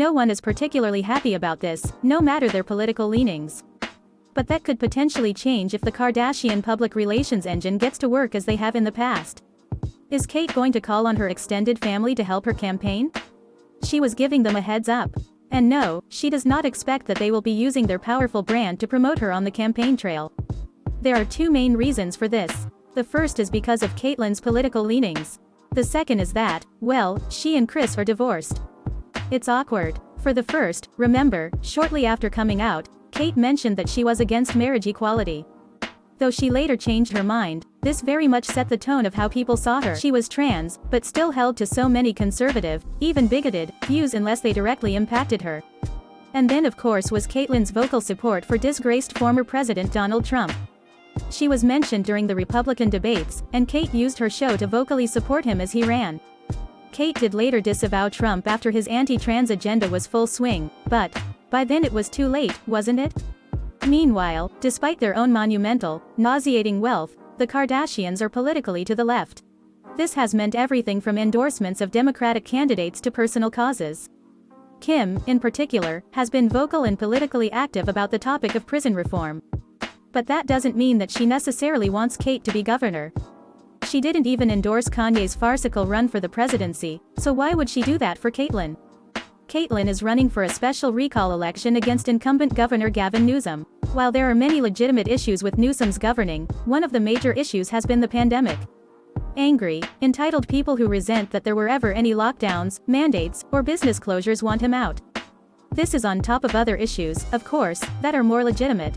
No one is particularly happy about this, no matter their political leanings. But that could potentially change if the Kardashian public relations engine gets to work as they have in the past. Is Cait going to call on her extended family to help her campaign? She was giving them a heads up. And no, she does not expect that they will be using their powerful brand to promote her on the campaign trail. There are two main reasons for this. The first is because of Caitlyn's political leanings. The second is that, well, she and Kris are divorced. It's awkward. For the first, remember, shortly after coming out, Cait mentioned that she was against marriage equality. Though she later changed her mind, this very much set the tone of how people saw her. She was trans, but still held to so many conservative, even bigoted, views unless they directly impacted her. And then of course was Caitlyn's vocal support for disgraced former President Donald Trump. She was mentioned during the Republican debates, and Cait used her show to vocally support him as he ran. Cait did later disavow Trump after his anti-trans agenda was full swing, but by then it was too late, wasn't it? Meanwhile, despite their own monumental, nauseating wealth, the Kardashians are politically to the left. This has meant everything from endorsements of Democratic candidates to personal causes. Kim, in particular, has been vocal and politically active about the topic of prison reform. But that doesn't mean that she necessarily wants Cait to be governor. She didn't even endorse Kanye's farcical run for the presidency, so why would she do that for Caitlyn? Caitlyn is running for a special recall election against incumbent Governor Gavin Newsom. While there are many legitimate issues with Newsom's governing, one of the major issues has been the pandemic. Angry, entitled people who resent that there were ever any lockdowns, mandates, or business closures want him out. This is on top of other issues, of course, that are more legitimate.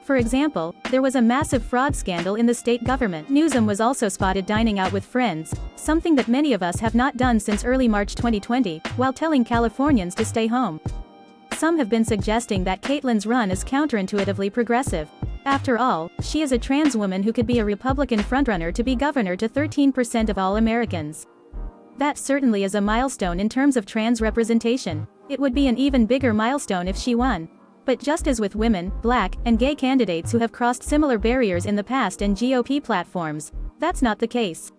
For example, there was a massive fraud scandal in the state government. Newsom was also spotted dining out with friends, something that many of us have not done since early March 2020, while telling Californians to stay home. Some have been suggesting that Caitlyn's run is counterintuitively progressive. After all, she is a trans woman who could be a Republican frontrunner to be governor to 13% of all Americans. That certainly is a milestone in terms of trans representation. It would be an even bigger milestone if she won. But just as with women, black, and gay candidates who have crossed similar barriers in the past and GOP platforms, that's not the case.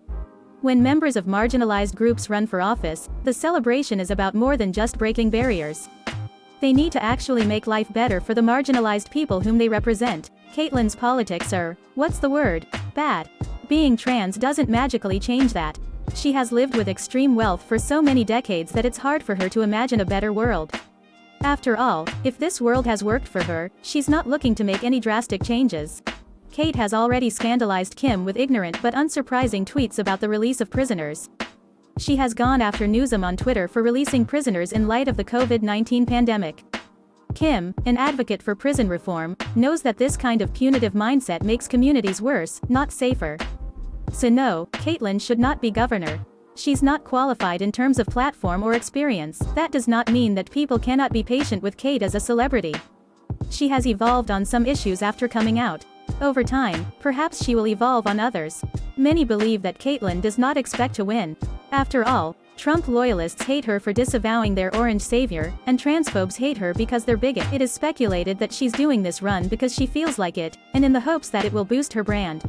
When members of marginalized groups run for office, the celebration is about more than just breaking barriers. They need to actually make life better for the marginalized people whom they represent. Caitlyn's politics are, what's the word? Bad. Being trans doesn't magically change that. She has lived with extreme wealth for so many decades that it's hard for her to imagine a better world. After all, if this world has worked for her, she's not looking to make any drastic changes. Cait has already scandalized Kim with ignorant but unsurprising tweets about the release of prisoners. She has gone after Newsom on Twitter for releasing prisoners in light of the COVID-19 pandemic. Kim, an advocate for prison reform, knows that this kind of punitive mindset makes communities worse, not safer. So no, Caitlyn should not be governor. She's not qualified in terms of platform or experience. That does not mean that people cannot be patient with Cait as a celebrity. She has evolved on some issues after coming out. Over time, perhaps she will evolve on others. Many believe that Caitlyn does not expect to win. After all, Trump loyalists hate her for disavowing their orange savior, and transphobes hate her because they're bigot. It is speculated that she's doing this run because she feels like it, and in the hopes that it will boost her brand.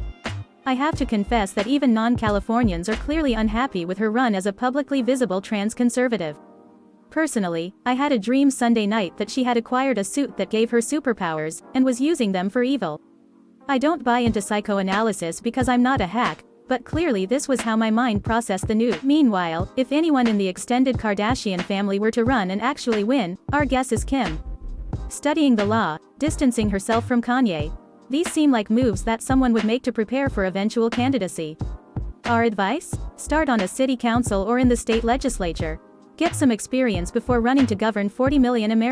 I have to confess that even non-Californians are clearly unhappy with her run as a publicly visible trans conservative. Personally, I had a dream Sunday night that she had acquired a suit that gave her superpowers, and was using them for evil. I don't buy into psychoanalysis because I'm not a hack, but clearly this was how my mind processed the news. Meanwhile, if anyone in the extended Kardashian family were to run and actually win, our guess is Kim. Studying the law, distancing herself from Kanye. These seem like moves that someone would make to prepare for eventual candidacy. Our advice? Start on a city council or in the state legislature. Get some experience before running to govern 40 million Americans.